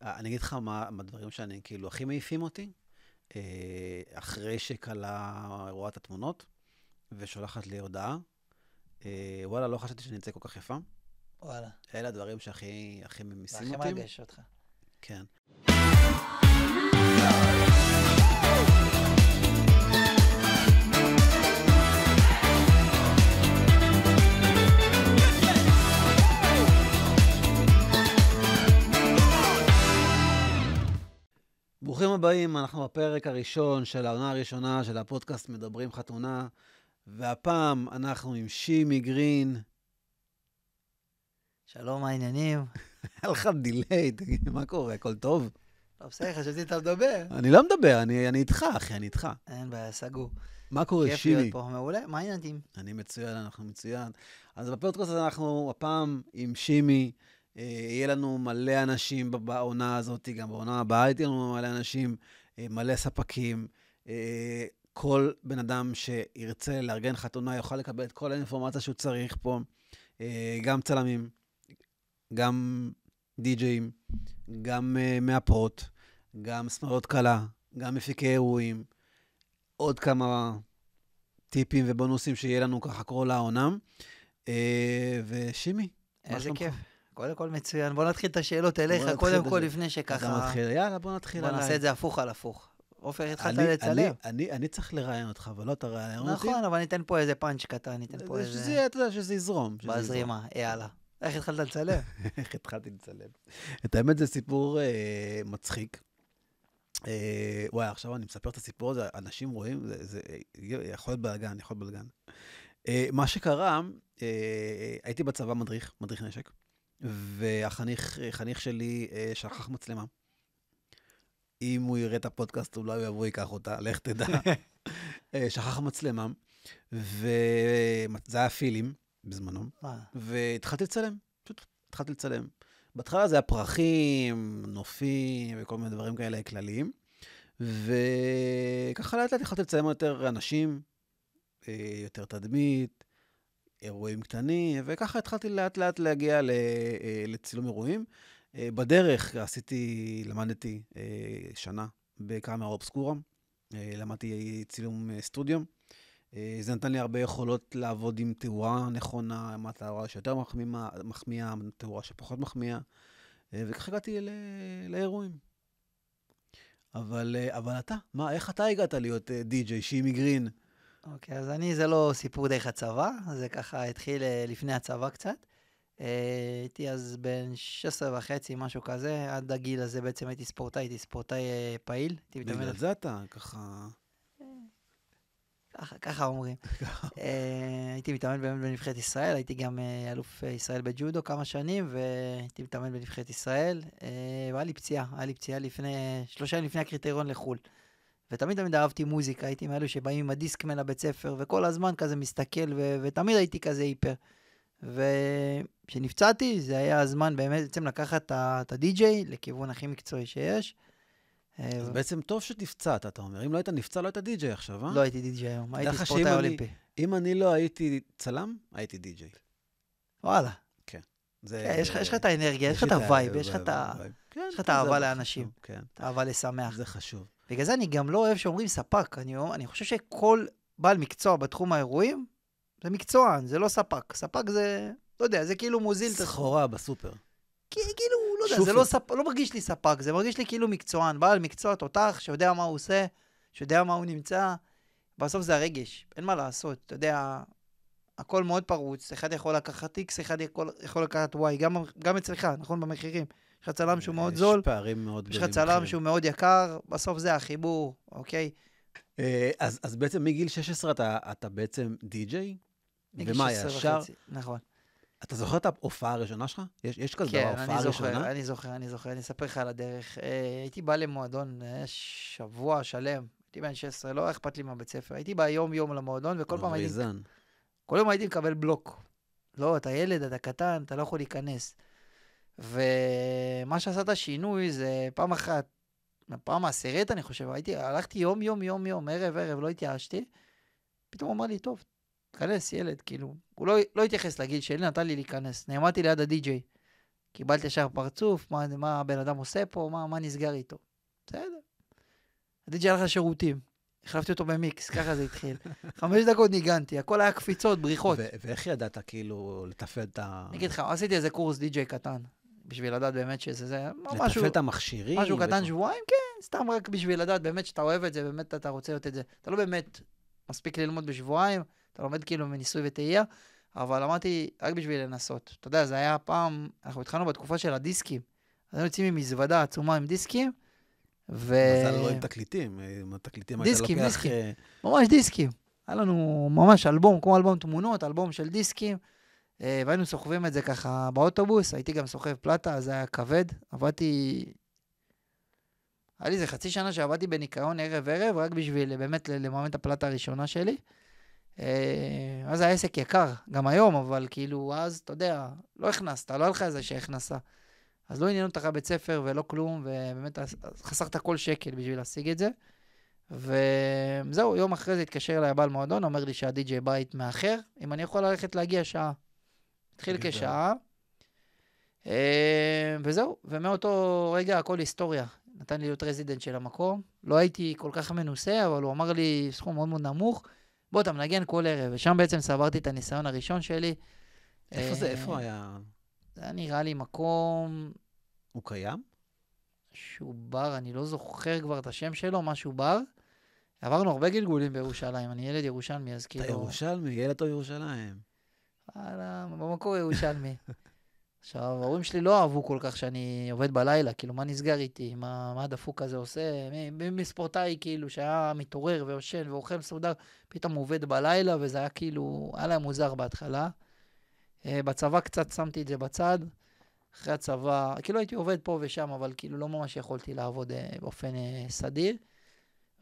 אני אגיד לך מה הדברים שאני כאילו הכי מעיפים אותי, אחרי שקלה רואה את התמונות, ושולחת לי הודעה, וואלה, לא חשבתי שאני אצא כל כך יפה. וואלה. אלה הדברים שהכי ממיסים והכי אותי. מרגש אותך. כן. ברוכים הבאים, אנחנו בפרק הראשון של העונה הראשונה של הפודקאסט מדברים חתונה, והפעם אנחנו עם שימי גרין. שלום, מה העניינים? היה לך דיליי, תגיד, מה קורה? הכל טוב? לא, בסדר, חשבתי אתה מדבר. אני לא מדבר, אני איתך, אחי, אני איתך. אין בעיה, סגור. מה קורה, כיף שימי? להיות פה, מעולה, מה העניינים? אני מצוין, אנחנו מצוין. אז בפודקאסט הזה אנחנו הפעם עם שימי, יהיה לנו מלא אנשים בעונה הזאת, גם בעונה הבאה הייתי לנו מלא אנשים, מלא ספקים. כל בן אדם שירצה לארגן חתונה יוכל לקבל את כל האינפורמציה שהוא צריך פה, גם צלמים, גם די-ג'אים, גם מאפרות, גם סמלות קלה, גם מפיקי אירועים, עוד כמה טיפים ובונוסים שיהיה לנו ככה כל העונה. ושימי, איזה כיף. קודם כל מצוין. בוא נתחיל את השאלות אליך, קודם כל לפני שככה... יאללה, בוא נתחיל עליי. בוא נעשה את זה הפוך על הפוך. עופר, התחלת לצלם. אני צריך לראיין אותך, אבל לא תראיין אותי. נכון, אבל ניתן פה איזה פאנץ' קטן, ניתן פה איזה... אתה יודע, שזה יזרום. בזרימה, יאללה. איך התחלת לצלם? איך התחלתי לצלם? את האמת זה סיפור מצחיק. וואי, עכשיו אני מספר את הסיפור הזה, אנשים רואים, זה יכול להיות בלגן, מה שקרה, הייתי בצבא מדריך נשק, והחניך שלי שכח מצלמה. אם הוא יראה את הפודקאסט, אולי הוא יבוא ייקח אותה, לך תדע. שכח מצלמה, וזה היה פילים בזמנו, והתחלתי לצלם. בהתחלה זה היה פרחים, נופים וכל מיני דברים כאלה כלליים, וככה לאט לאט התחלתי לצלם יותר אנשים, יותר תדמית, אירועים קטנים, וככה התחלתי לאט לאט להגיע לצילום אירועים. בדרך למדתי שנה בקאמרה אובסקורה, למדתי צילום סטודיו. זה נתן לי הרבה יכולות לעבוד עם תאורה נכונה, מה תאורה שיותר מחמיאה, תאורה שפחות מחמיאה, וכך הגעתי לאירועים. אבל אתה, איך אתה הגעת להיות די-ג'יי, שימי גרין? אוקיי, אז זה לא סיפור דרך הצבא, זה ככה התחיל לפני הצבא קצת. הייתי אז בן 16.5, משהו כזה, עד הגיל הזה בעצם הייתי ספורטאי פעיל. בגלל זה אתה ככה... ככה אומרים. הייתי מתאמן באמת בנבחרת ישראל, הייתי גם אלוף ישראל בג'ודו כמה שנים, והייתי מתאמן בנבחרת ישראל, והיה לי פציעה 3 ימים לפני הקריטריון לחול. ותמיד אהבתי מוזיקה, הייתי מאלו שבאים עם הדיסקמן לבית ספר, וכל הזמן כזה מסתכל, ותמיד הייתי כזה היפר. וכשנפצעתי, זה היה הזמן באמת בעצם לקחת את הדי-ג'יי לכיוון הכי מקצועי שיש. אז בעצם טוב שתפצעת, אתה אומר. אם לא היית נפצע, לא היית די-ג'יי עכשיו, אה? לא הייתי די-ג'יי היום, הייתי ספורטאי אולימפי. אם אני לא הייתי צלם, הייתי די-ג'יי. וואלה. כן. יש לך את האנרגיה, יש לך את הווייב, יש לך את האהבה לאנשים, את האהבה לשמח. זה חשוב. בגלל זה אני גם לא אוהב שאומרים ספק. אני חושב שכל בעל מקצוע בתחום האירועים, זה מקצוען, זה לא ספק. ספק זה, לא יודע, זה כאילו מוזיל. סחורה בסופר. כאילו, לא יודע, זה לא ספק, לא מרגיש לי ספק, זה מרגיש לי כאילו מקצוען, בעל מקצוע תותח, שיודע מה הוא עושה, שיודע מה הוא נמצא. בסוף זה הרגש, אין מה לעשות, אתה יודע, הכל מאוד פרוץ, אחד יכול לקחת X, אחד יכול לקחת Y, גם אצלך, נכון, במחירים. יש לך צלם שהוא מאוד זול, יש פערים מאוד גדולים. יש לך צלם שהוא מאוד יקר, בסוף זה החיבור, אוקיי? אז בעצם מגיל 16 אתה בעצם די-ג'יי? ומה, ישר? נכון. אתה זוכר את ההופעה הראשונה שלך? יש כזה דבר, ההופעה הראשונה? כן, אני זוכר, אני אספר לך על הדרך. הייתי בא למועדון שבוע שלם, הייתי בן 16, לא אכפת לי מהבית ספר, הייתי בא יום למועדון, וכל פעם הייתי מקבל בלוק. לא, אתה ילד, אתה קטן, אתה לא יכול להיכנס. ומה שעשה את השינוי זה פעם אחת, פעם העשירית אני חושב, הלכתי יום, ערב, לא התייאשתי, פתאום אמר לי, טוב, תכנס ילד, כאילו, הוא לא התייחס לגיל שלי, נתן לי להיכנס, נעמדתי ליד הדי-ג'יי, קיבלת ישר פרצוף, מה הבן אדם עושה פה, מה נסגר איתו. בסדר. הדי-ג'יי היה לך שירותים. החלפתי אותו במיקס, ככה זה התחיל. 5 דקות ניגנתי, הכל היה קפיצות, בריחות. ואיך ידעת כאילו לתפעל את ה... אני אגיד לך, עשיתי איזה קורס די-ג'יי קטן, בשביל לדעת באמת שזה משהו... לתפעל את המכשירים? משהו קטן שבועיים, כן, סתם רק בשביל לדעת באמת שאתה אוהב את זה, באמת אתה רוצה להיות את זה. אתה לא באמת מספיק ללמוד בשבועיים, אתה לומד כאילו מניסוי וטעייה, אבל אמרתי רק בשביל לנסות. אתה יודע, זה היה פעם, אנחנו התחלנו בתקופה של הדיסקים, אז היינו יוצאים עם מזוודה עצומה עם דיסקים, מזל לא עם תקליטים, עם התקליטים היית לוקח... דיסקים, ממש דיסקים. היה לנו ממש אלבום, כמו אלבום תמונות, אלבום של דיסקים, והיינו סוחבים את זה ככה באוטובוס, הייתי גם סוחב פלטה, אז זה היה כבד, היה לי איזה חצי שנה שעבדתי בניקיון ערב, רק בשביל באמת לממן את הפלטה הראשונה שלי. אז היה עסק יקר, גם היום, אבל כאילו, אז, אתה יודע, לא הכנסת, לא היה לך איזה שהכנסה. אז לא עניין אותך בית ספר ולא כלום, ובאמת חסכת כל שקל בשביל להשיג את זה. וזהו, יום אחרי זה התקשר אליי הבעל מועדון, אומר לי שהדי-ג'יי בית מאחר, אם אני יכול ללכת להגיע שעה. התחיל כשעה, וזהו, ומאותו רגע הכל היסטוריה. נתן לי להיות רזידנט של המקום, לא הייתי כל כך מנוסה, אבל הוא אמר לי סכום מאוד מאוד נמוך, בוא אתה מנגן כל ערב, ושם בעצם סברתי את הניסיון הראשון שלי. איפה זה? איפה היה? זה היה נראה לי מקום... הוא קיים? שהוא בר, אני לא זוכר כבר את השם שלו, משהו בר. עברנו הרבה גלגולים בירושלים, אני ילד ירושלמי, אז כאילו... אתה ירושלמי, ילד או ירושלים? במקור ירושלמי. עכשיו, ההורים שלי לא אהבו כל כך שאני עובד בלילה, כאילו, מה נסגר איתי, מה הדפוק הזה עושה, מספורטאי, כאילו, שהיה מתעורר ויושן ואוכל מסודר, פתאום הוא עובד בלילה, וזה היה כאילו, היה להם מוזר בהתחלה. בצבא קצת שמתי את זה בצד, אחרי הצבא, כאילו הייתי עובד פה ושם, אבל כאילו לא ממש יכולתי לעבוד באופן סדיר.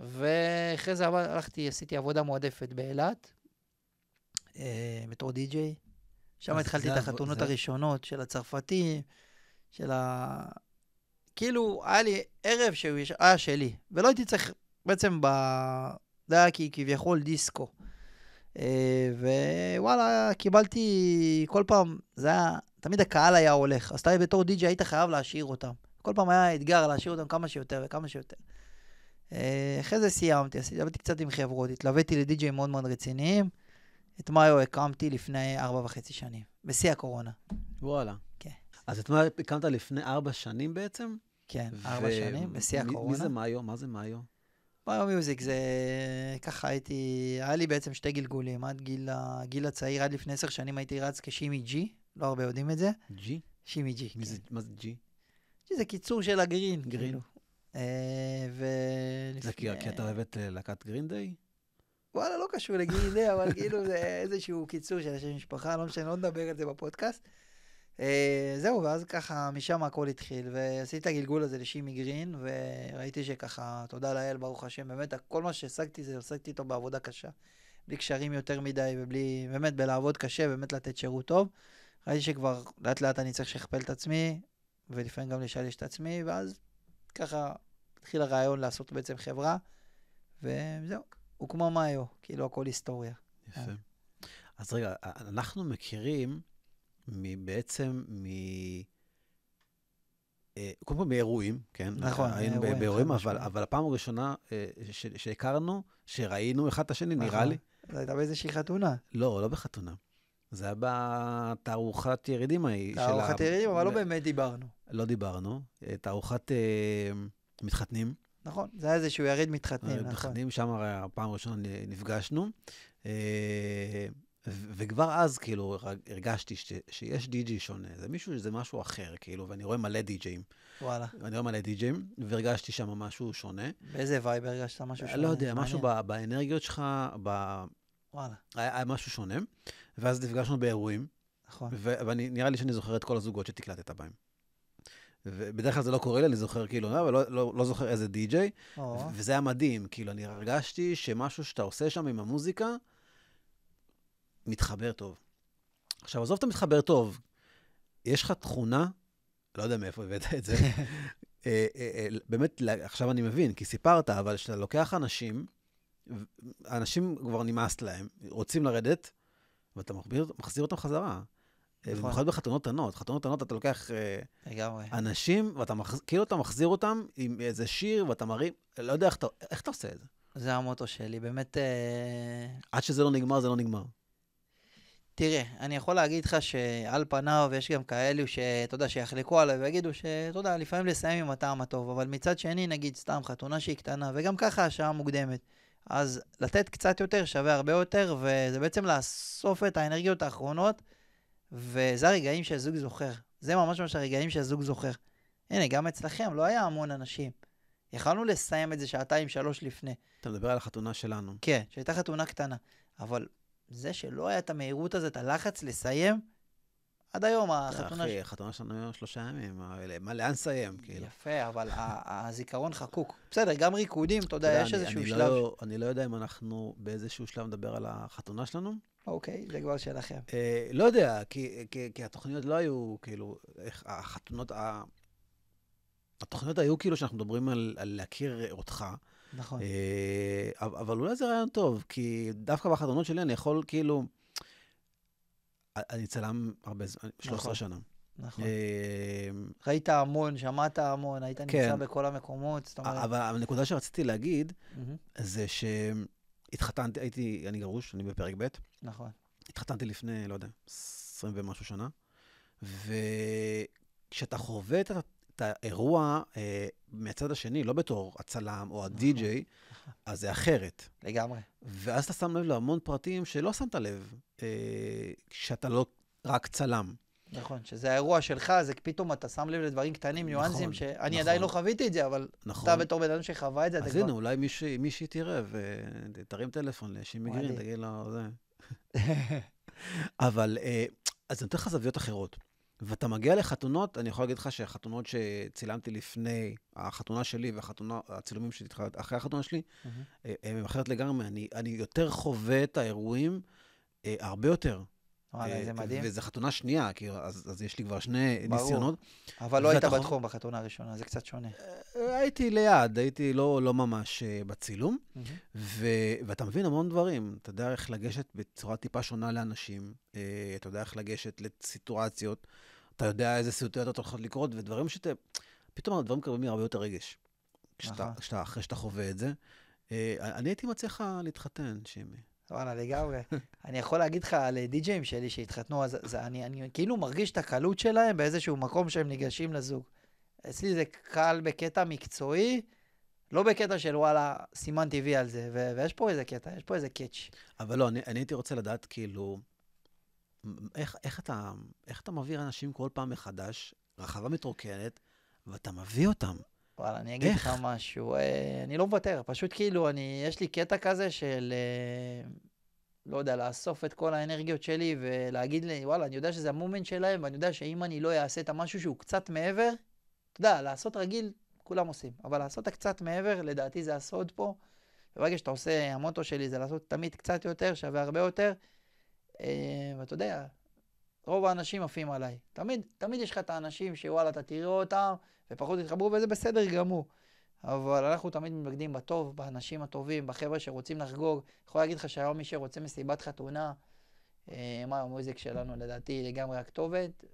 ואחרי זה עשיתי עבודה מועדפת באילת, בתור די-ג'יי. שם התחלתי את החתונות הראשונות של הצרפתים, כאילו, היה לי ערב שהיה שלי, ולא הייתי צריך, בעצם זה היה כביכול דיסקו. ווואלה, קיבלתי כל פעם, זה היה, תמיד הקהל היה הולך, אז אתה בתור די-ג'יי היית חייב להשאיר אותם. כל פעם היה אתגר להשאיר אותם כמה שיותר וכמה שיותר. אחרי זה סיימתי, עבדתי קצת עם חברות, התלוויתי לדי-ג'יי מאוד מאוד רציניים, את מאיו הקמתי לפני 4.5 שנים, בשיא הקורונה. וואלה. כן. אז את מאיו הקמת לפני 4 שנים בעצם? כן, 4 שנים, בשיא הקורונה. מי זה מאיו? מה זה מאיו? מאיו מיוזיק זה, ככה היה לי בעצם 2 גלגולים, עד גיל הצעיר, עד לפני 10 שנים הייתי רץ כשימי ג'י, לא הרבה יודעים את זה. ג'י? שימי ג'י. מה זה ג'י? ג'י זה קיצור של הגרין. גרין. זה כי אתה אוהב את להקת גרין דיי? וואלה, לא קשור לגרין דיי, אבל כאילו זה איזשהו קיצור של השם משפחה, לא משנה, לא נדבר על זה בפודקאסט. זהו, ואז ככה משם הכל התחיל, ועשיתי את הגלגול הזה לשימי גרין, וראיתי שככה, תודה לאל, ברוך השם, באמת, כל מה שהשגתי זה, השגתי איתו בעבודה קשה, בלי קשרים יותר מדי, ובלי, באמת, בלעבוד קשה, באמת לתת שירות טוב. ראיתי שכבר לאט לאט אני צריך לשכפל את עצמי, ולפעמים גם לשלש את עצמי, ואז ככה התחיל הרעיון לעשות בעצם חברה, וזהו, הוא כמו מאיו, כאילו הכל היסטוריה. יפה. אז רגע, אנחנו מכירים בעצם קודם כל מאירועים, כן? נכון, היינו באירועים, אבל הפעם הראשונה שהכרנו, שראינו אחד את השני, נראה לי. זה הייתה באיזושהי חתונה. לא בחתונה. זה היה בתערוכת ירידים ההיא. תערוכת ירידים, אבל לא באמת דיברנו. לא דיברנו. תערוכת מתחתנים. נכון, זה היה איזשהו יריד מתחתנים, נכון. מתחתנים, שם הפעם הראשונה נפגשנו. וכבר אז, כאילו, הרגשתי שיש די-ג'יי שונה. זה משהו אחר, כאילו, ואני רואה מלא די-ג'יים. וואלה. אני רואה מלא די-ג'יים, והרגשתי שם משהו שונה. באיזה וייב הרגשת משהו שונה? לא יודע, משהו באנרגיות שלך, וואלה. היה משהו שונה. ואז נפגשנו באירועים. נכון. ונראה לי שאני זוכר את כל הזוגות שתקלטת בהם. ובדרך כלל זה לא קורה לי, אני זוכר כאילו, אבל לא זוכר איזה די-ג'יי. וזה היה מדהים, כאילו, אני הרגשתי שמשהו שאתה עושה שם עם המוזיקה, מתחבר טוב. עכשיו, עזוב אתה מתחבר טוב. יש לך תכונה, לא יודע מאיפה הבאת את זה, באמת, עכשיו אני מבין, כי סיפרת, אבל שאתה לוקח אנשים כבר נמאס להם, רוצים לרדת, ואתה מחזיר אותם חזרה. במיוחד בחתונות ענות. חתונות ענות אתה לוקח לגמרי. אנשים, כאילו אתה מחזיר אותם עם איזה שיר, ואתה מרים, לא יודע איך אתה עושה את זה. זה המוטו שלי, באמת... עד שזה לא נגמר, זה לא נגמר. תראה, אני יכול להגיד לך שעל פניו יש גם כאלו שאתה יודע, שיחלקו עליי ויגידו שאתה יודע, לפעמים לסיים עם הטעם הטוב, אבל מצד שני, נגיד סתם חתונה שהיא קטנה, וגם ככה השעה מוקדמת, אז לתת קצת יותר שווה הרבה יותר, וזה בעצם לאסוף את האנרגיות האחרונות, וזה הרגעים שהזוג זוכר. זה ממש ממש הרגעים שהזוג זוכר. הנה, גם אצלכם לא היה המון אנשים. יכלנו לסיים את זה 2-3 לפני. אתה מדבר על החתונה שלנו. כן, שהייתה חתונה קטנה, אבל זה שלא היה את המהירות הזאת, הלחץ לסיים, עד היום החתונה... אחי, החתונה שלנו היום 3 ימים, מה, לאן סיים? יפה, אבל הזיכרון חקוק. בסדר, גם ריקודים, אתה יודע, יש איזשהו שלב... אני לא יודע אם אנחנו באיזשהו שלב נדבר על החתונה שלנו. אוקיי, זה כבר שלכם. לא יודע, כי התוכניות לא היו, כאילו, התוכניות היו כאילו שאנחנו מדברים על להכיר אותך. נכון. אבל אולי זה רעיון טוב, כי דווקא בחתונות שלי אני יכול כאילו... אני צלם הרבה זמן, 13 שנה. נכון. ראית המון, שמעת המון, היית נמצא בכל המקומות, זאת אומרת... אבל הנקודה שרציתי להגיד, זה שהתחתנתי, אני גרוש, אני בפרק ב'. נכון. התחתנתי לפני, לא יודע, 20 ומשהו שנה, וכשאתה חווה את האירוע מהצד השני, לא בתור הצלם או הדי-ג'יי, אז זה אחרת. לגמרי. ואז אתה שם לב להמון פרטים שלא שמת לב, כשאתה לא רק צלם. נכון, שזה האירוע שלך, זה פתאום אתה שם לב לדברים קטנים, ניואנסים, שאני עדיין לא חוויתי את זה, אבל אתה בתור בן אדם שחווה את זה, אז הנה, אולי מישהי תראה ותרים טלפון לשימי גרין, תגיד לו, זה. אבל, אז אני נותן לך זוויות אחרות. ואתה מגיע לחתונות, אני יכול להגיד לך שהחתונות שצילמתי לפני החתונה שלי והצילומים שלי אחרי החתונה שלי, הם אחרת לגמרי. אני יותר חווה את האירועים הרבה יותר. וואלה, זה מדהים. וזו חתונה שנייה, אז יש לי כבר 2 ניסיונות. אבל לא היית בתחום בחתונה הראשונה, זה קצת שונה. הייתי ליד, הייתי לא ממש בצילום, ואתה מבין המון דברים. אתה יודע איך לגשת בצורה טיפה שונה לאנשים, אתה יודע איך לגשת לסיטואציות, אתה יודע איזה סיטואציות הולכות לקרות, ודברים פתאום הדברים קרבים הרבה יותר רגש. אחרי שאתה חווה את זה. אני הייתי מצליח להתחתן, שימי. וואלה, לגמרי. אני יכול להגיד לך על די-ג'יים שלי שהתחתנו, אז אני כאילו מרגיש את הקלות שלהם באיזשהו מקום שהם ניגשים לזוג. אצלי זה קל בקטע מקצועי, לא בקטע של וואלה, סימן טבעי על זה, ויש פה איזה קטע, יש פה איזה קאץ'. אבל לא, אני הייתי רוצה לדעת כאילו, איך אתה מביא אנשים כל פעם מחדש, רחבה מתרוקנת, ואתה מביא אותם. וואלה, אני אגיד לך משהו, אני לא מוותר, פשוט כאילו, יש לי קטע כזה של, לא יודע, לאסוף את כל האנרגיות שלי ולהגיד לי, וואלה, אני יודע שזה המומנט שלהם, ואני יודע שאם אני לא אעשה את המשהו שהוא קצת מעבר, אתה יודע, לעשות רגיל, כולם עושים, אבל לעשות קצת מעבר, לדעתי זה הסוד פה, וברגע שאתה עושה, המוטו שלי זה לעשות תמיד קצת יותר, שווה הרבה יותר, ואתה יודע, רוב האנשים עפים עליי. תמיד יש לך את האנשים שוואלה, אתה תראה אותם, ופחות יתחברו, וזה בסדר גמור. אבל אנחנו תמיד מתמקדים בטוב, באנשים הטובים, בחבר'ה שרוצים לחגוג. יכול להגיד לך שהיום מי שרוצה מסיבת חתונה, המוזיק שלנו לדעתי לגמרי הכתובת,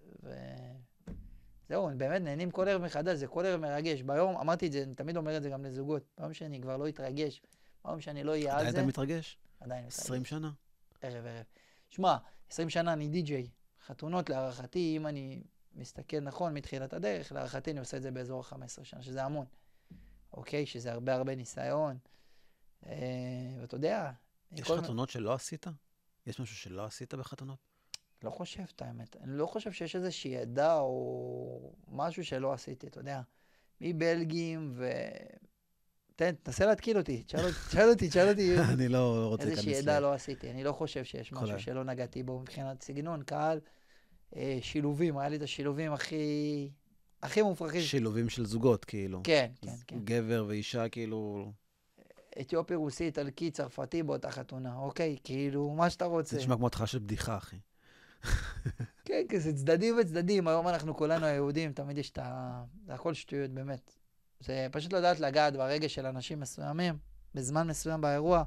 וזהו, באמת נהנים כל ערב מחדש, זה כל ערב מרגש. ביום, אמרתי את זה, אני תמיד אומר את זה גם לזוגות, ביום שאני כבר לא אתרגש, ביום שאני לא אהיה על זה. עדיין אתה מתרגש? עדיין מתרגש. 20 שנה? ערב. שמע, 20 שנה אני די-ג'יי. חתונות להערכתי, אם אני מסתכל נכון מתחילת הדרך, להערכתי אני עושה את זה באזור 15 שנה, שזה המון. אוקיי? שזה הרבה ניסיון. ואתה יודע... יש חתונות שלא עשית? יש משהו שלא עשית בחתונות? לא חושב, את האמת. אני לא חושב שיש איזושהי עדה או משהו שלא עשיתי, אתה יודע. מבלגים תנסה להתקיל אותי, תשאל אותי. אני לא רוצה להיכנס. איזושהי עדה לא עשיתי. אני לא חושב שיש משהו שלא נגעתי בו מבחינת סגנון, קהל. שילובים, היה לי את השילובים הכי מופרכים. שילובים של זוגות, כאילו. כן. גבר ואישה, כאילו... אתיופי, רוסי, איטלקי, צרפתי באותה חתונה, אוקיי? כאילו, מה שאתה רוצה. זה נשמע כמו התחלה של בדיחה, אחי. כן, זה צדדים וצדדים. היום אנחנו כולנו היהודים, תמיד יש זה הכל שטויות, באמת. זה פשוט לדעת לגעת ברגש של אנשים מסוימים, בזמן מסוים באירוע.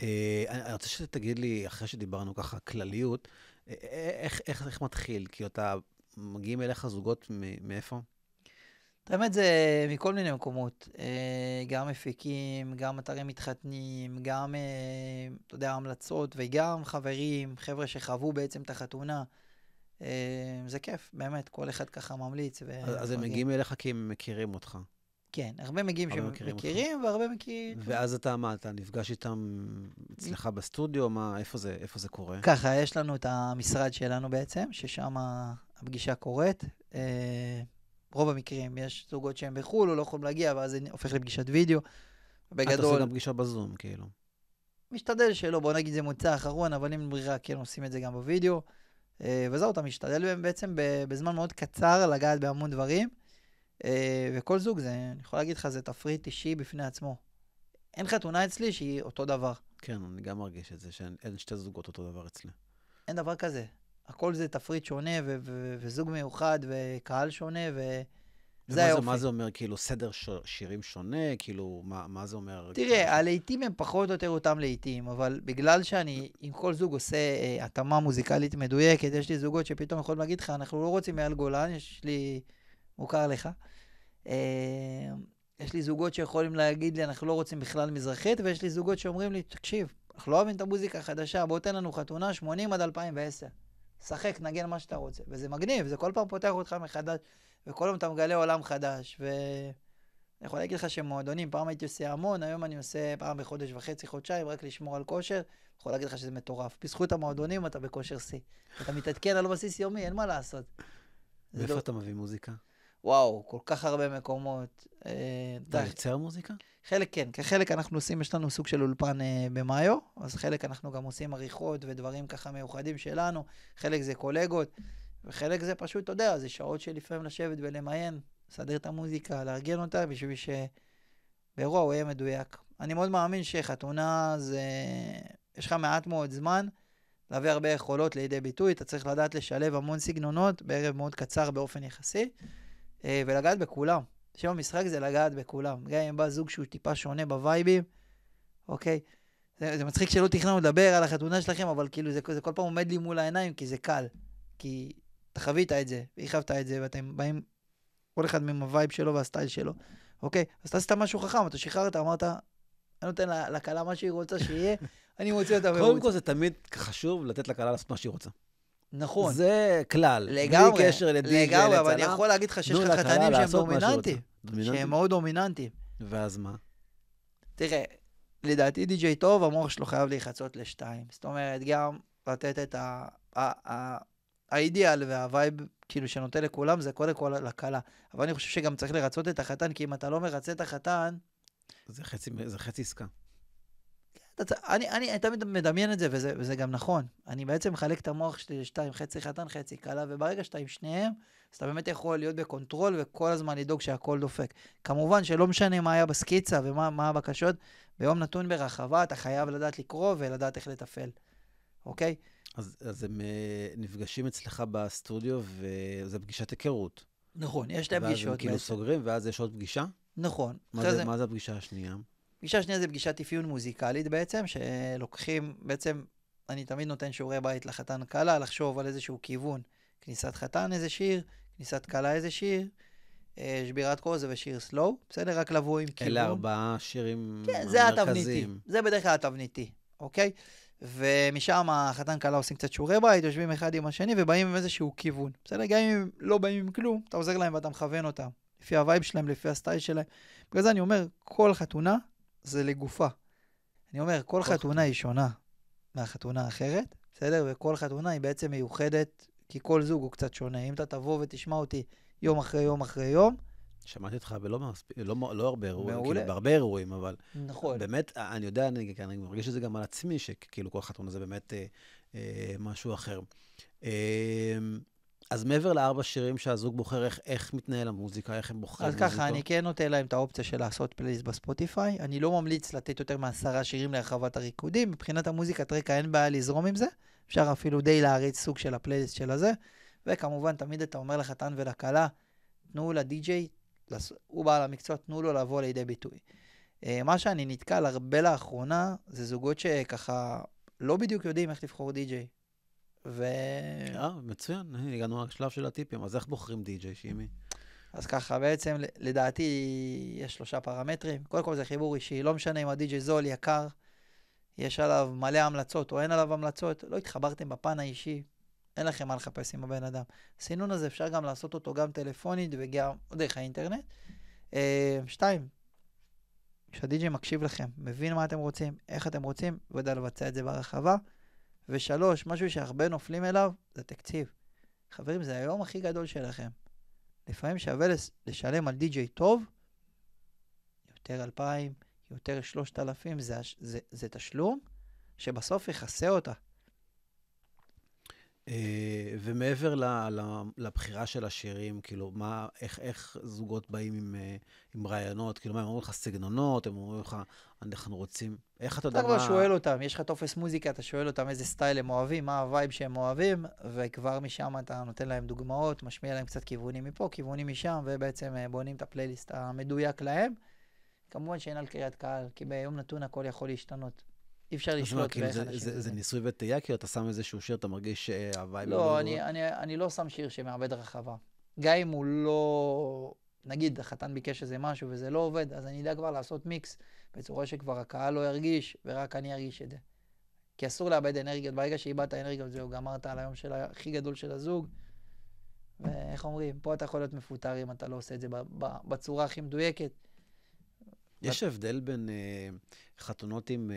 אני רוצה שתגיד לי, אחרי שדיברנו ככה כלליות, איך מתחיל? כי אתה מגיעים אליך זוגות מאיפה? האמת זה מכל מיני מקומות, גם מפיקים, גם אתרי מתחתנים, גם, אתה יודע, המלצות, וגם חברים, חבר'ה שחוו בעצם את החתונה. זה כיף, באמת, כל אחד ככה ממליץ. אז הם מגיעים אליך כי הם מכירים אותך. כן, הרבה מגיעים שמכירים, והרבה מכירים. ואז אתה נפגש איתם אצלך בסטודיו, איפה זה קורה? ככה, יש לנו את המשרד שלנו בעצם, ששם הפגישה קורית. רוב המקרים, יש זוגות שהם בחול, או לא יכולים להגיע, ואז זה הופך לפגישת וידאו. בגדול... אתה עושה גם פגישה בזום, כאילו. משתדל שלא, בוא נגיד זה מוצא האחרון, אבל אם ברירה, כן, עושים את זה גם בווידאו. וזהו, אתה משתדל בעצם בזמן מאוד קצר לגעת בהמון דברים. וכל זוג, אני יכול להגיד לך, זה תפריט אישי בפני עצמו. אין חתונה אצלי שהיא אותו דבר. כן, אני גם מרגיש את זה, שאין שתי זוגות אותו דבר אצלי. אין דבר כזה. הכל זה תפריט שונה, וזוג מיוחד, וקהל שונה, וזה היופי. מה זה אומר, כאילו, סדר שירים שונה? כאילו, מה זה אומר? תראה, הלעיתים הם פחות או יותר אותם לעיתים, אבל בגלל שאני עם כל זוג עושה התאמה מוזיקלית מדויקת, יש לי זוגות שפתאום יכולים להגיד לך, אנחנו לא רוצים מעל גולן, יש לי, מוכר לך. יש לי זוגות שיכולים להגיד לי, אנחנו לא רוצים בכלל מזרחית, ויש לי זוגות שאומרים לי, תקשיב, אנחנו לא אוהבים את המוזיקה החדשה, בוא תן לנו חתונה 80 עד 2010. שחק, נגן מה שאתה רוצה. וזה מגניב, זה כל פעם פותח אותך מחדש, וכל פעם אתה מגלה עולם חדש. ואני יכול להגיד לך שמועדונים, פעם הייתי עושה המון, היום אני עושה פעם בחודש וחצי, חודשיים, רק לשמור על כושר. יכול להגיד לך שזה מטורף. בזכות המועדונים אתה בכושר C. אתה מתעדכן על בסיס יומי, אין מה לעשות. ואיפה אתה מביא מוזיקה? וואו, כל כך הרבה מקומות. אתה יוצר מוזיקה? חלק כן, כחלק אנחנו עושים, יש לנו סוג של אולפן במאיו, אז חלק אנחנו גם עושים עריכות ודברים ככה מיוחדים שלנו, חלק זה קולגות, וחלק זה פשוט, אתה יודע, זה שעות שלפעמים לשבת ולמיין, לסדר את המוזיקה, לארגן אותה, בשביל שבאירוע הוא יהיה מדויק. אני מאוד מאמין שחתונה זה, יש לך מעט מאוד זמן, להביא הרבה יכולות לידי ביטוי, אתה צריך לדעת לשלב המון סגנונות, בערב מאוד קצר באופן יחסי, ולגעת בכולם. שם המשחק זה לגעת בכולם. גם אם בא זוג שהוא טיפה שונה בווייבים, אוקיי? זה מצחיק שלא תכננו לדבר על החתונה שלכם, אבל כאילו זה כל פעם עומד לי מול העיניים, כי זה קל. כי אתה חווית את זה, והחבת את זה, ואתם באים, כל אחד עם הווייב שלו והסטייל שלו. אוקיי? אז אתה עשית משהו חכם, אתה שחררת, אמרת, אני נותן לקלה מה שהיא רוצה שיהיה, אני מוציא אותה קודם כל זה תמיד חשוב לתת לקלה לעשות מה שהיא רוצה. נכון. זה כלל. לגמרי. בלי קשר לדי-ג'יי, לגמרי, אבל אני יכול להגיד לך שיש לך חתנים שהם דומיננטיים. שהם מאוד דומיננטיים. ואז מה? תראה, לדעתי די-ג'יי טוב, המוח שלו חייב להיחצות לשתיים. זאת אומרת, גם לתת את האידיאל והווייב, כאילו שנותן לכולם, זה קודם כל לקלה. אבל אני חושב שגם צריך לרצות את החתן, כי אם אתה לא מרצה את החתן... זה חצי עסקה. אני תמיד מדמיין את זה, וזה גם נכון. אני בעצם מחלק את המוח שלי לשתיים, חצי חתן, חצי קלה, וברגע שאתה עם שניהם, אז אתה באמת יכול להיות בקונטרול, וכל הזמן לדאוג שהכל דופק. כמובן שלא משנה מה היה בסקיצה ומה הבקשות, ביום נתון ברחבה אתה חייב לדעת לקרוא ולדעת איך לטפל. אוקיי? אז הם נפגשים אצלך בסטודיו, וזה פגישת היכרות. נכון, יש להם פגישות. ואז הם כאילו סוגרים, ואז יש עוד פגישה? נכון. מה זה הפגישה השנייה? פגישה השנייה זה פגישת אפיון מוזיקלית בעצם, שלוקחים, בעצם אני תמיד נותן שיעורי בית לחתן קלה, לחשוב על איזשהו כיוון. כניסת חתן איזה שיר, כניסת קלה איזה שיר, שבירת קוז ושיר סלואו, בסדר? רק לבוא עם כיוון. אלה 4 שירים כן, זה התבניתי. זה בדרך כלל התבניתי, אוקיי? ומשם החתן קלה עושים קצת שיעורי בית, יושבים אחד עם השני ובאים עם איזשהו כיוון. בסדר? גם אם לא באים עם כלום, אתה עוזר להם ואתה מכוון אותם. לפי הווייב שלהם, לפי הסטייל שלהם. בגלל זה אני אומר, כל חתונה זה לגופה. אני אומר, כל חתונה היא שונה מהחתונה האחרת, בסדר? וכל חתונה היא בעצם מיוחדת, כי כל זוג הוא קצת שונה. אם אתה תבוא ותשמע אותי יום אחרי יום אחרי יום, שמעתי אותך לא הרבה אירועים, כאילו בהרבה אירועים, אבל נכון. באמת, אני יודע, אני מרגיש את זה גם על עצמי, שכאילו כל חתונה זה באמת משהו אחר. אז מעבר ל4 שירים שהזוג בוחר, איך מתנהל המוזיקה, איך הם בוחרים מוזיקה? אז ככה, אני כן נותן להם את האופציה של לעשות פלייליסט בספוטיפיי. אני לא ממליץ לתת יותר מ10 שירים להרחבת הריקודים. מבחינת המוזיקת רקע אין בעיה לזרום עם זה. אפשר אפילו די להריץ סוג של הפלייליסט של הזה. וכמובן, תמיד אתה אומר לחתן ולקלה, תנו לדי-ג'יי, הוא בעל המקצוע, תנו לו לבוא לידי ביטוי. מה שאני נתקל הרבה לאחרונה, זה זוגות שככה לא בדיוק יודעים איך לבחור די-ג'יי. מצוין, הגענו לשלב של הטיפים. אז איך בוחרים די-ג'יי, שימי? אז ככה, בעצם, לדעתי, יש 3 פרמטרים. קודם כל זה חיבור אישי, לא משנה אם הדי-ג'יי זול, יקר, יש עליו מלא המלצות או אין עליו המלצות, לא התחברתם בפן האישי, אין לכם מה לחפש עם הבן אדם. הסינון הזה אפשר גם לעשות אותו גם טלפונית וגם דרך האינטרנט. 2, שהדי-ג'יי מקשיב לכם, מבין מה אתם רוצים, איך אתם רוצים, ויודע לבצע את זה ברחבה. ו3, משהו שהרבה נופלים אליו, זה תקציב. חברים, זה היום הכי גדול שלכם. לפעמים שווה לשלם על די-ג'יי טוב, יותר 2,000, יותר 3,000, זה תשלום שבסוף יחסה אותה. ומעבר לבחירה של השירים, כאילו, איך זוגות באים עם רעיונות? כאילו, מה, הם אומרים לך סגנונות, הם אומרים לך, אנחנו רוצים, איך אתה יודע מה... אתה כבר שואל אותם, יש לך טופס מוזיקה, אתה שואל אותם איזה סטייל הם אוהבים, מה הווייב שהם אוהבים, וכבר משם אתה נותן להם דוגמאות, משמיע להם קצת כיוונים מפה, כיוונים משם, ובעצם בונים את הפלייליסט המדויק להם. כמובן שאין על קריאת קהל, כי ביום נתון הכל יכול להשתנות. אי אפשר לשלוט באיך אנשים... זה ניסוי וטעייה, כי אתה שם איזשהו שיר, אתה מרגיש שהווייב... לא, אני לא שם שיר שמאבד רחבה. גם אם הוא לא... נגיד, החתן ביקש איזה משהו וזה לא עובד, אז אני יודע כבר לעשות מיקס, בצורה שכבר הקהל לא ירגיש, ורק אני ארגיש את זה. כי אסור לאבד אנרגיות. ברגע שאיבדת אנרגיות, זהו, גמרת על היום הכי גדול של הזוג. ואיך אומרים, פה אתה יכול להיות מפוטר אם אתה לא עושה את זה בצורה הכי מדויקת. יש הבדל בין חתונות עם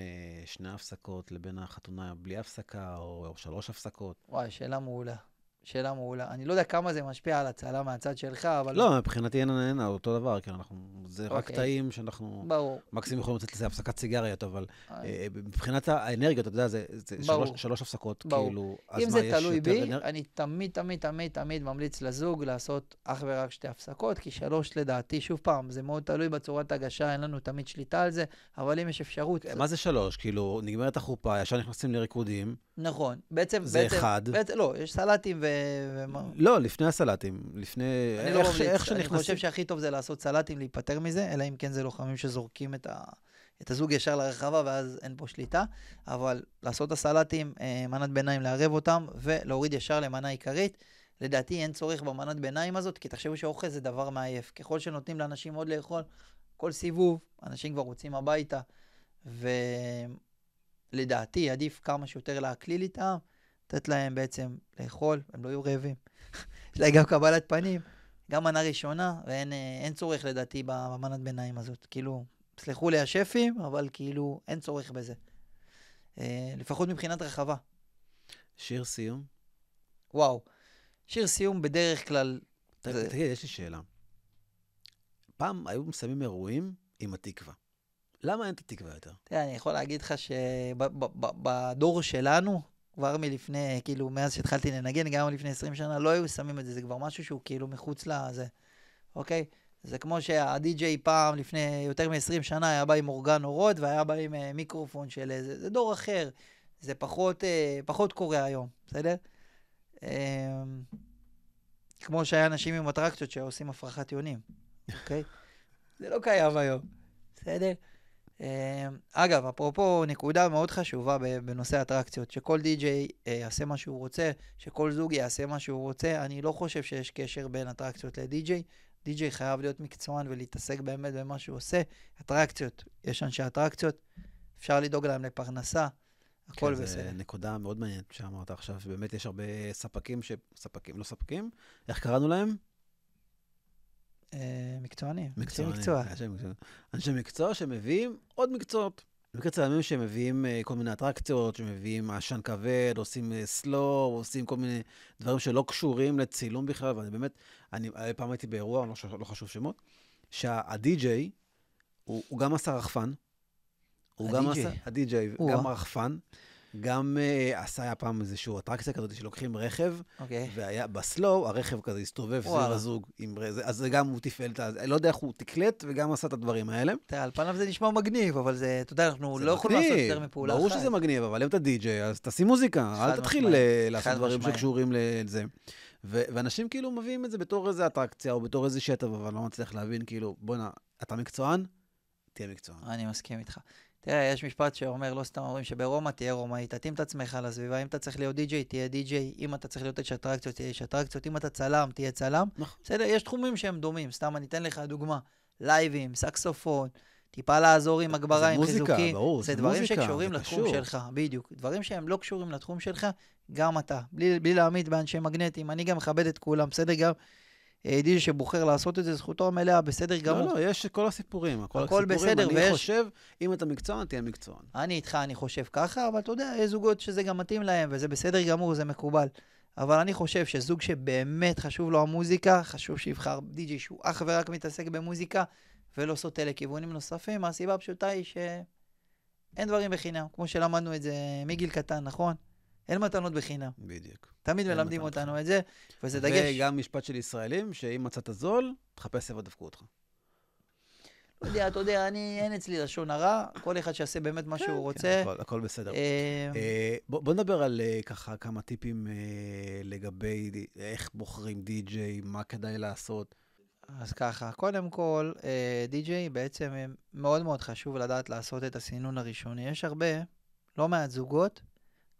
2 הפסקות לבין החתונה בלי הפסקה או 3 הפסקות? וואי, שאלה מעולה. שאלה מעולה. אני לא יודע כמה זה משפיע על הצלה מהצד שלך, אבל... לא, מבחינתי אין אותו דבר, כי זה רק תאים שאנחנו... ברור. מקסימום יכולים לצאת לזה הפסקת סיגריות, אבל מבחינת האנרגיות, אתה יודע, זה 3 הפסקות, כאילו... אם זה תלוי בי, אני תמיד ממליץ לזוג לעשות אך ורק 2 הפסקות, כי 3 לדעתי, שוב פעם, זה מאוד תלוי בצורת הגשה, אין לנו תמיד שליטה על זה, אבל אם יש אפשרות... מה זה 3? כאילו, נגמרת החופה, ישר נכנסים לריקודים. נכון. בעצם... זה 1. לא, יש סלטים לא, לפני הסלטים. לפני... אני לא ממליץ. אני חושב שהכי טוב זה לעשות סלטים, להיפטר מזה, אלא אם כן זה לוחמים שזורקים את הזוג ישר לרחבה, ואז אין פה שליטה. אבל לעשות את הסלטים, מנת ביניים, לערב אותם, ולהוריד ישר למנה עיקרית. לדעתי אין צורך במנת ביניים הזאת, כי תחשבו שאוכל זה דבר מעייף. ככל שנותנים לאנשים עוד לאכול, כל סיבוב, אנשים כבר רוצים הביתה. ולדעתי עדיף כמה שיותר להקליל איתם, לתת להם בעצם לאכול, הם לא יהיו רעבים. יש להם גם קבלת פנים, גם מנה ראשונה, ואין צורך לדעתי במנת ביניים הזאת. כאילו, סלחו לי השפים, אבל כאילו אין צורך בזה. לפחות מבחינת רחבה. שיר סיום? וואו. שיר סיום בדרך כלל... תגיד, יש לי שאלה. פעם היו מסיימים אירועים עם התקווה. למה אין את התקווה יותר? תראה, אני יכול להגיד לך שבדור שלנו, כבר מלפני, כאילו, מאז שהתחלתי לנגן, גם לפני 20 שנה, לא היו שמים את זה. זה כבר משהו שהוא כאילו מחוץ לזה. אוקיי? זה כמו שהדי-ג'יי פעם, לפני יותר מ-20 שנה, היה בא עם אורגן אורות, והיה בא עם מיקרופון של איזה... זה דור אחר. זה פחות קורה היום, בסדר? כמו שהיה אנשים עם אטרקציות שעושים הפרחת יונים. אוקיי? זה לא קיים היום. בסדר? אגב, אפרופו נקודה מאוד חשובה בנושא אטרקציות, שכל די-ג'יי יעשה מה שהוא רוצה, שכל זוג יעשה מה שהוא רוצה, אני לא חושב שיש קשר בין אטרקציות לדי-ג'יי. די-ג'יי חייב להיות מקצוען ולהתעסק באמת במה שהוא עושה. אטרקציות, יש אנשי אטרקציות, אפשר לדאוג להם לפרנסה, הכל בסדר. זו נקודה מאוד מעניינת שאמרת עכשיו, באמת יש הרבה ספקים, לא ספקים, איך קראנו להם? מקצוענים. אנשי מקצוע שמביאים עוד מקצועות. בקצת הימים שמביאים כל מיני אטרקציות, שמביאים עשן כבד, עושים סלו, עושים כל מיני דברים שלא קשורים לצילום בכלל, ואני באמת, פעם הייתי באירוע, לא חשוב שמות, שהדי-ג'יי הוא גם עשה רחפן, הדי-ג'יי גם רחפן, גם עשה פעם איזשהו אטרקציה כזאת שלוקחים רכב, והיה בסלו, הרכב כזה הסתובב סביב הזוג, אז זה גם הוא תפעל, לא יודע איך הוא תקלט, וגם עשה את הדברים האלה. על פניו זה נשמע מגניב, אבל זה, אתה יודע, אנחנו לא יכולים לעשות יותר מפעולה אחת. ברור שזה מגניב, אבל אם אתה די-ג'יי, אז תשים מוזיקה, אל תתחיל לעשות דברים שקשורים לזה. ואנשים כאילו מביאים את זה בתור איזו אטרקציה, או בתור איזו שטב, אבל לא מצליח להבין, כאילו, בוא'נה, אתה מקצוען? תהיה מקצוען. אני מסכים איתך. תראה, יש משפט שאומר, לא סתם אומרים שברומא תהיה רומאי, תתאים את עצמך לסביבה, אם אתה צריך להיות די-ג'יי, תהיה די-ג'יי, אם אתה צריך להיות איש אטרקציות, תהיה איש אטרקציות, אם אתה צלם, תהיה צלם. בסדר, יש תחומים שהם דומים, סתם אני אתן לך דוגמה, לייבים, סקסופון, טיפה לעזור עם הגברה, עם חיזוקים. זה מוזיקה, ברור, זה דברים שקשורים לתחום שלך, בדיוק. דברים שהם לא קשורים לתחום שלך, גם אתה, בלי להעמיד באנשי מגנטים, אני גם מכבד את כולם, בסדר גם. די שבוחר לעשות את זה, זכותו המלאה, בסדר גמור. לא, יש כל הסיפורים. הכל בסדר, אני חושב, אם אתה מקצוען, תהיה מקצוען. אני איתך, אני חושב ככה, אבל אתה יודע, יש זוגות שזה גם מתאים להם, וזה בסדר גמור, זה מקובל. אבל אני חושב שזוג שבאמת חשוב לו המוזיקה, חשוב שיבחר די-ג'יי שהוא אך ורק מתעסק במוזיקה, ולא סוטה לכיוונים נוספים. הסיבה הפשוטה היא שאין דברים בחינם, כמו שלמדנו את זה מגיל קטן, נכון? אין מתנות בחינם. בדיוק. תמיד מלמדים אותנו את זה, וזה דגש. וגם משפט של ישראלים, שאם מצאת זול, תחפש איפה דפקו אותך. לא יודע, אתה יודע, אין אצלי לשון הרע, כל אחד שיעשה באמת מה שהוא רוצה. הכל בסדר. בוא נדבר על ככה כמה טיפים לגבי איך בוחרים די-ג'יי, מה כדאי לעשות. אז ככה, קודם כל, די-ג'יי בעצם מאוד מאוד חשוב לדעת לעשות את הסינון הראשוני. יש הרבה, לא מעט זוגות,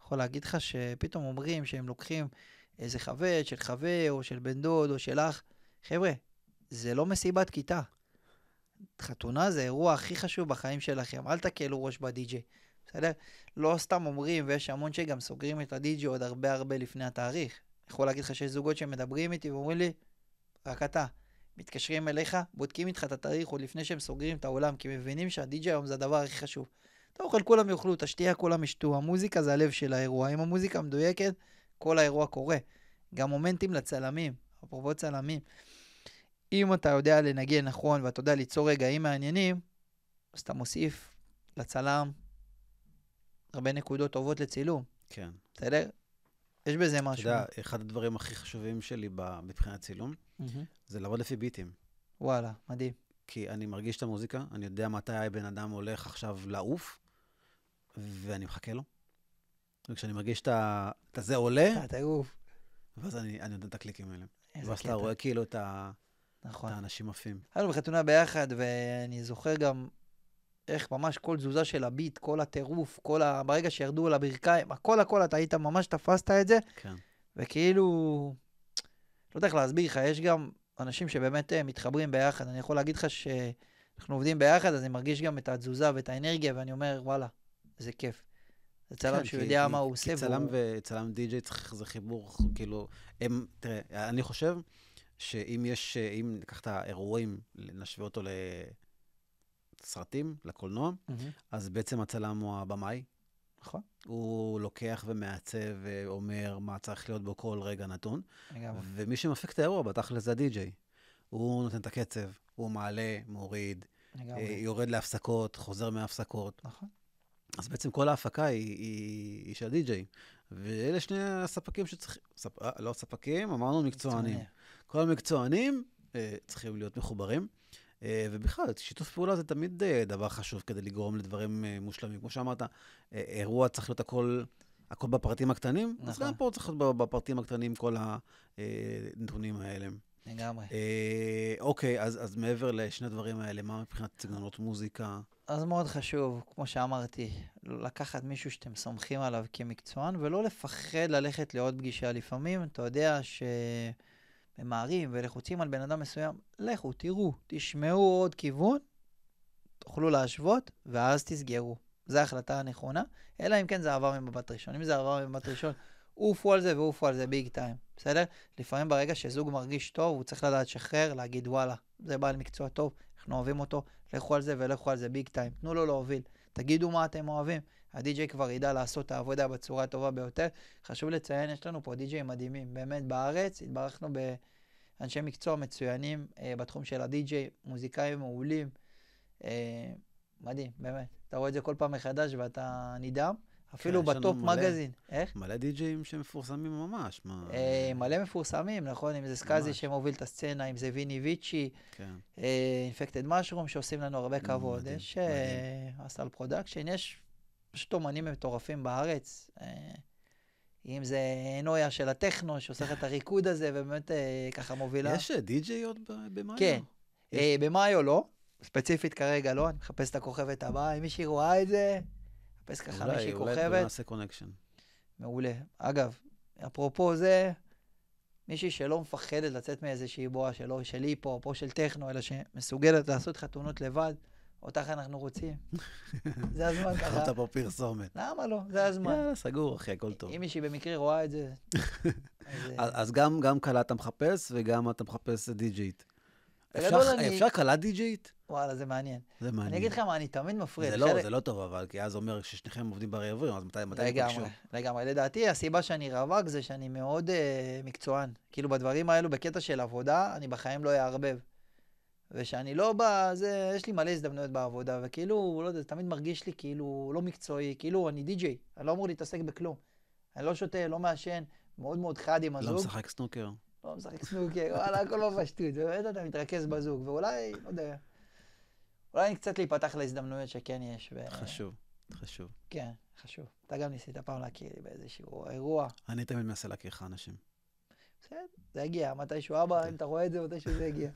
יכול להגיד לך שפתאום אומרים שהם לוקחים איזה חבר של חבר או של בן דוד או של אח. חבר'ה, זה לא מסיבת כיתה. חתונה זה אירוע הכי חשוב בחיים שלכם. אל תקלו ראש בדי-ג'יי. בסדר? לא סתם אומרים, ויש המון שגם סוגרים את הדי-ג'יי עוד הרבה לפני התאריך. יכול להגיד לך שיש זוגות שמדברים איתי ואומרים לי, רק אתה, מתקשרים אליך, בודקים איתך את התאריך עוד לפני שהם סוגרים את העולם, כי מבינים שהדי-ג'יי היום זה הדבר הכי חשוב. אתה אוכל, כולם יאכלו, את השתייה, כולם ישתו. המוזיקה זה הלב של האירוע. אם המוזיקה מדויקת, כל האירוע קורה. גם מומנטים לצלמים, אפרופו צלמים. אם אתה יודע לנגן נכון, ואתה יודע ליצור רגעים מעניינים, אז אתה מוסיף לצלם הרבה נקודות טובות לצילום. כן. בסדר? יש בזה משהו. אתה יודע, אחד הדברים הכי חשובים שלי מבחינת צילום, זה לעבוד לפי ביטים. וואלה, מדהים. כי אני מרגיש את המוזיקה, אני יודע מתי בן אדם הולך עכשיו לעוף, ואני מחכה לו. וכשאני מרגיש את זה עולה, אתה עוף. ואז אני נותן את הקליקים האלה. ואז אתה רואה כאילו את האנשים עפים. היינו בחתונה ביחד, ואני זוכר גם איך ממש כל תזוזה של הביט, כל הטירוף, ברגע שירדו על הברכיים, הכל, אתה היית ממש תפסת את זה. כן. וכאילו, לא יודע איך להסביר לך, יש גם אנשים שבאמת מתחברים ביחד. אני יכול להגיד לך שאנחנו עובדים ביחד, אז אני מרגיש גם את התזוזה ואת האנרגיה, ואני אומר, וואלה, זה כיף. זה צלם שהוא יודע מה הוא עושה. כי צלם די-ג'יי צריך איזה חיבור, כאילו, תראה, אני חושב שאם ניקח את האירועים, נשווה אותו לסרטים, לקולנוע, אז בעצם הצלם הוא הבמאי. נכון. הוא לוקח ומעצב ואומר מה צריך להיות בו כל רגע נתון. ומי שמפיק את האירוע, בתכל'ס זה הדי-ג'יי. הוא נותן את הקצב, הוא מעלה, מוריד, יורד להפסקות, חוזר מההפסקות. נכון. אז בעצם כל ההפקה היא של הדי-ג'יי. ואלה שני הספקים שצריכים, לא ספקים, אמרנו מקצוענים. כל המקצוענים צריכים להיות מחוברים. ובכלל, שיתוף פעולה זה תמיד דבר חשוב כדי לגרום לדברים מושלמים. כמו שאמרת, אירוע צריך להיות הכל בפרטים הקטנים, אז גם פה צריך להיות בפרטים הקטנים כל הנתונים האלה. לגמרי. אוקיי, אז מעבר לשני הדברים האלה, מה מבחינת סגנונות מוזיקה? אז מאוד חשוב, כמו שאמרתי, לקחת מישהו שאתם סומכים עליו כמקצוען, ולא לפחד ללכת לעוד פגישה. לפעמים, אתה יודע ממהרים ולחוצים על בן אדם מסוים, לכו, תראו, תשמעו עוד כיוון, תוכלו להשוות, ואז תסגרו. זו ההחלטה הנכונה, אלא אם כן זה עבר ממבט ראשון. אם זה עבר ממבט ראשון, עופו על זה ועופו על זה ביג טיים, בסדר? לפעמים ברגע שזוג מרגיש טוב, הוא צריך לדעת שחרר, להגיד וואלה, זה בעל מקצוע טוב, אנחנו אוהבים אותו, לכו על זה ולכו על זה ביג טיים. תנו לו להוביל, תגידו מה אתם אוהבים. הדי-ג'יי כבר ידע לעשות את העבודה בצורה הטובה ביותר. חשוב לציין, יש לנו פה די-ג'יי מדהימים. באמת בארץ, התברכנו באנשי מקצוע מצוינים בתחום של הדי-ג'יי, מוזיקאים מעולים. מדהים, באמת. אתה רואה את זה כל פעם מחדש ואתה נדהם. אפילו בטופ מגזין. איך? מלא די-ג'יים שמפורסמים ממש. מלא מפורסמים, נכון? אם זה סקאזי שמוביל את הסצנה, אם זה ויני ויצ'י, אינפקטד משרום שעושים לנו הרבה כבוד. יש אסל פרודקשן, יש פשוט אומנים מטורפים בארץ. אם זה נויה של הטכנו, שעושה את הריקוד הזה, ובאמת ככה מובילה. יש די-ג'יי עוד במאיו? כן. במאיו לא. ספציפית כרגע, לא? אני מחפש את הכוכבת הבאה, אם מישהי רואה את זה, מחפש ככה מישהי כוכבת. אולי נעשה קונקשן. מעולה. אגב, אפרופו זה, מישהי שלא מפחדת לצאת מאיזושהי בועה שלו, של היפו, או של טכנו, אלא שמסוגלת לעשות חתונות לבד, אותך אנחנו רוצים. זה הזמן ככה. אתה פה פרסומת. למה לא? זה הזמן. יאללה, סגור, אחי, הכל טוב. אם מישהי במקרה רואה את זה... אז גם קלה אתה מחפש, וגם אתה מחפש די-ג'יית. אפשר קלה די-ג'יית? וואלה, זה מעניין. זה מעניין. אני אגיד לך מה, אני תמיד מפריד. זה לא טוב, אבל כי אז אומר ששניכם עובדים בערבים, אז מתי יפגשו? לגמרי. לדעתי, הסיבה שאני רווק זה שאני מאוד מקצוען. כאילו, בדברים האלו, בקטע של עבודה, אני בחיים לא אערבב. ושאני לא בא, יש לי מלא הזדמנויות בעבודה, וכאילו, לא יודע, זה תמיד מרגיש לי כאילו לא מקצועי, כאילו אני די-ג'יי, אני לא אמור להתעסק בכלום. אני לא שותה, לא מעשן, מאוד מאוד חד עם הזוג. לא משחק סנוקר. לא משחק סנוקר, וואלה, הכל לא פשטות, באמת אתה מתרכז בזוג, ואולי, לא יודע, אולי אני קצת להיפתח להזדמנויות שכן יש. חשוב. כן, חשוב. אתה גם ניסית פעם להכיר לי באיזשהו אירוע. אני תמיד מנסה להכיר לך אנשים. בסדר, זה הגיע, מתישהו אבא, אם אתה רואה את זה, מתישהו זה הגיע.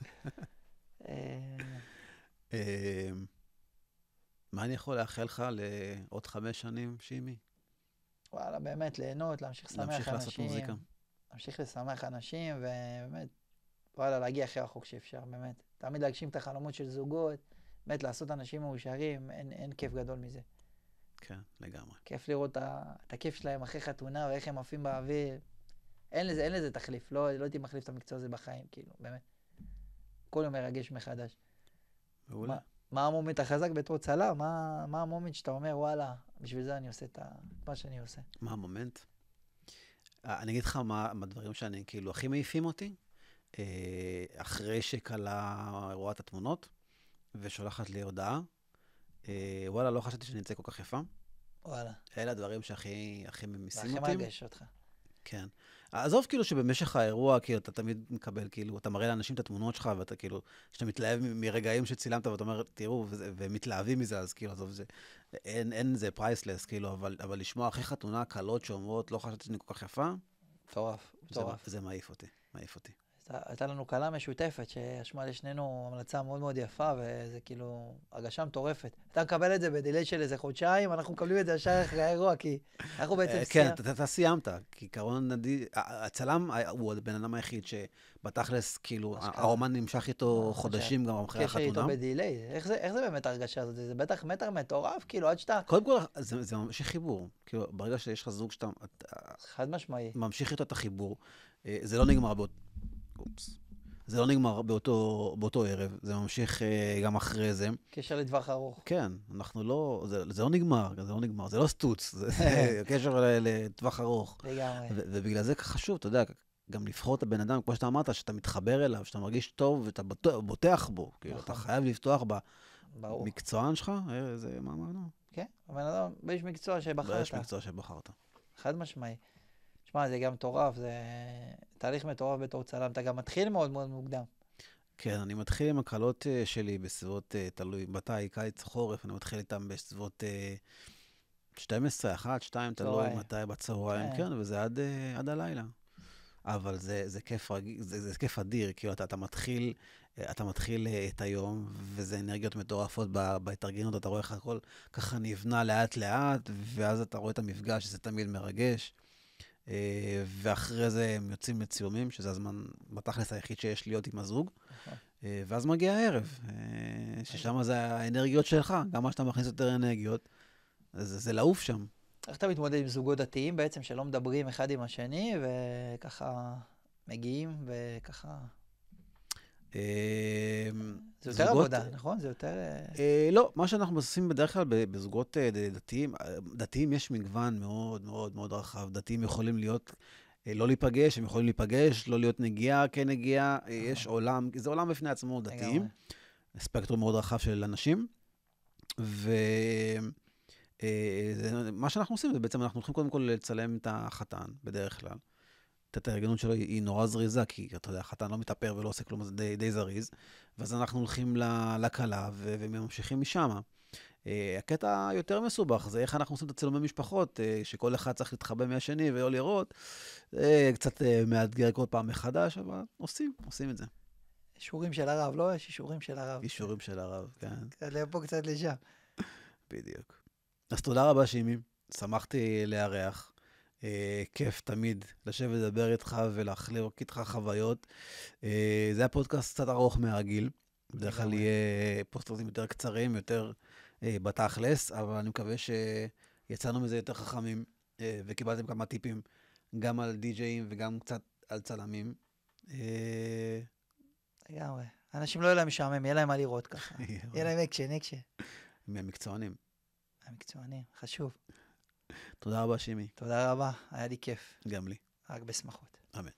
מה אני יכול לאחל לך לעוד 5 שנים, שימי? וואלה, באמת, ליהנות, להמשיך לשמח אנשים. להמשיך לעשות מוזיקה. להמשיך לשמח אנשים, ובאמת, וואלה, להגיע הכי רחוק שאפשר, באמת. תמיד להגשים את החלומות של זוגות, באמת לעשות אנשים מאושרים, אין כיף גדול מזה. כן, לגמרי. כיף לראות את הכיף שלהם אחרי חתונה, ואיך הם עפים באוויר. אין לזה תחליף, לא הייתי מחליף את המקצוע הזה בחיים, כאילו, באמת. כל יום מרגש מחדש. מעולה. מה המומנט החזק בתור צלם? מה המומנט שאתה אומר, וואלה, בשביל זה אני עושה את מה שאני עושה? מה המומנט? אני אגיד לך מה הדברים שאני, כאילו, הכי מעיפים אותי, אחרי שקלה רואה את התמונות, ושולחת לי הודעה, וואלה, לא חשבתי שאני אצא כל כך יפה. וואלה. אלה הדברים שהכי ממיסים אותי. והכי מרגש אותך. כן. עזוב כאילו שבמשך האירוע, כאילו, אתה תמיד מקבל, כאילו, אתה מראה לאנשים את התמונות שלך, ואתה כאילו, שאתה מתלהב מרגעים שצילמת, ואתה אומר, תראו, ומתלהבים מזה, אז כאילו, עזוב, אין זה פרייסלס, כאילו, אבל לשמוע אחרי חתונה קלות שאומרות, לא חשבתי שאני כל כך יפה, מטורף. זה מעיף אותי. הייתה לנו קלה משותפת, שישמע לשנינו המלצה מאוד מאוד יפה, וזה כאילו הרגשה מטורפת. אתה מקבל את זה בדילי של איזה חודשיים, אנחנו מקבלים את זה ישר אחרי האירוע, כי אנחנו בעצם כן, אתה סיימת, כי קרון נדי, הצלם הוא הבן אדם היחיד שבתכלס, כאילו, הרומן נמשך איתו חודשים גם אחרי החתונה. קשר איתו בדילי, איך זה באמת הרגשה הזאת? זה בטח מטר מטורף, כאילו, עד שאתה... קודם כל, זה ממשיך חיבור. כאילו, ברגע שיש לך זוג שאתה... חד משמעי. ממשיך איתו את החיבור. זה לא נגמר זה לא נגמר באותו ערב, זה ממשיך גם אחרי זה. קשר לטווח ארוך. כן, אנחנו לא, זה לא נגמר, זה לא סטוץ, זה קשר לטווח ארוך. לגמרי. ובגלל זה חשוב, אתה יודע, גם לבחור את הבן אדם, כמו שאתה אמרת, שאתה מתחבר אליו, שאתה מרגיש טוב ואתה בוטח בו, כאילו, אתה חייב לפתוח במקצוען שלך, זה מה אמרנו? כן, הבן אדם, באיש מקצוע שבחרת. באיש מקצוע שבחרת. חד משמעי. תשמע, זה גם מטורף, זה תהליך מטורף בתור צלם. אתה גם מתחיל מאוד מאוד מוקדם. כן, אני מתחיל עם הקלות שלי בסביבות, תלוי, מתי, קיץ, חורף, אני מתחיל איתם בסביבות 12, 1, 2, תלוי מתי בצהריים, כן, וזה עד הלילה. אבל זה כיף אדיר, כאילו אתה מתחיל את היום, וזה אנרגיות מטורפות בהתארגנות, אתה רואה איך הכל ככה נבנה לאט לאט, ואז אתה רואה את המפגש, שזה תמיד מרגש. ואחרי זה הם יוצאים לצילומים, שזה הזמן בתכלס היחיד שיש להיות עם הזוג, ואז מגיע הערב, ששם זה האנרגיות שלך, גם מה שאתה מכניס יותר אנרגיות, זה לעוף שם. איך אתה מתמודד עם זוגות דתיים בעצם, שלא מדברים אחד עם השני, וככה מגיעים, וככה... זה יותר עבודה, נכון? זה יותר... לא, מה שאנחנו עושים בדרך כלל בזוגות דתיים יש מגוון מאוד מאוד מאוד רחב. דתיים יכולים להיות, לא להיפגש, הם יכולים להיפגש, לא להיות נגיעה, כן נגיעה. יש עולם, זה עולם בפני עצמו דתיים. ספקטרום מאוד רחב של אנשים. ומה שאנחנו עושים זה בעצם אנחנו הולכים קודם כל לצלם את החתן בדרך כלל. את ההתארגנות שלו היא נורא זריזה, כי אתה יודע, החתן לא מתאפר ולא עושה כלום, זה די זריז. ואז אנחנו הולכים לקלה וממשיכים משם. הקטע יותר מסובך, זה איך אנחנו עושים את הצילומי משפחות, שכל אחד צריך להתחבא מהשני ולא לראות. קצת מאתגר כל פעם מחדש, אבל עושים את זה. אישורים של הרב, לא? יש אישורים של הרב. אישורים של הרב, כן. קצת לפה, קצת לשם. בדיוק. אז תודה רבה, שימי. שמחתי לארח. כיף תמיד לשבת לדבר איתך ולהחלוק איתך חוויות. זה היה פודקאסט קצת ארוך מהרגיל. בדרך כלל יהיה פודקאסטים יותר קצרים, יותר בתכלס, אבל אני מקווה שיצאנו מזה יותר חכמים, וקיבלתם כמה טיפים, גם על די-ג'אים וגם קצת על צלמים. לגמרי. אנשים לא יהיה להם משעמם, יהיה להם מה לראות ככה. יהיה להם אקשן. מהמקצוענים. המקצוענים, חשוב. תודה רבה, שימי. תודה רבה, היה לי כיף. גם לי. רק בשמחות. אמן.